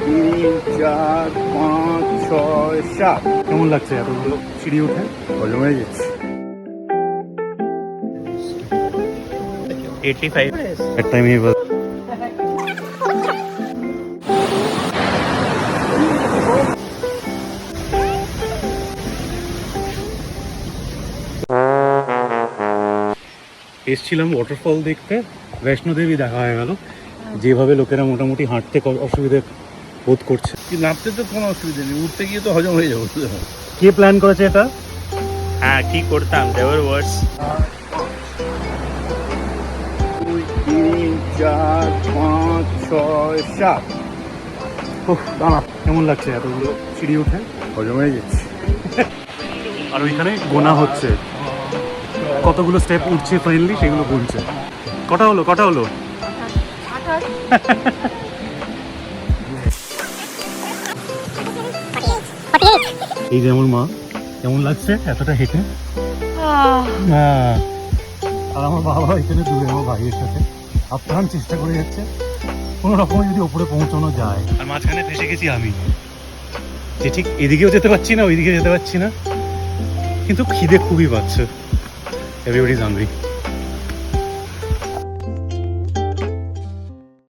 তিন চার পাঁচ ছয় সাত। কেমন লাগছে এতগুলো সিঁড়ি উঠে? হজম হয়ে যাচ্ছে। 85 at time he was এসছিলাম ওয়াটারফল দেখতে, বৈষ্ণোদেবী দেখা হয়ে গেল। যেভাবে লোকেরা মোটামুটি হাঁটতে অসুবিধে বোধ করছে, কি নামতে তো কোনো অসুবিধা নেই, উঠতে গিয়ে তো হজম হয়ে যাবো। কে প্ল্যান করেছে এটা? হ্যাঁ কি করতাম, দেওয়ার ওয়ার্ডস। দুই তিন চার পাঁচ ছয় সাত। দাঁড়া, কেমন লাগছে এতগুলো সিঁড়ি উঠে? হজম হয়ে যাচ্ছে। আর ওইখানে গোনা হচ্ছে কতগুলো স্টেপ উঠছে ফাইনালি, সেগুলো গুনছে। কটা হলো? এই যে আমার মা, কেমন লাগছে এতটা হেঁটে? হ্যাঁ, আর আমার বাবা এখানে দূরে আমার ভাইয়ের সাথে আপ্রাণ চেষ্টা করে যাচ্ছে কোনো রকমে যদি ওপরে পৌঁছানো যায়। আর মাঝখানে ফেসে গেছি আমি, যে ঠিক এদিকেও যেতে পারছি না, ওইদিকে যেতে পারছি না, কিন্তু খিদে খুবই পাচ্ছে। Everybody is hungry.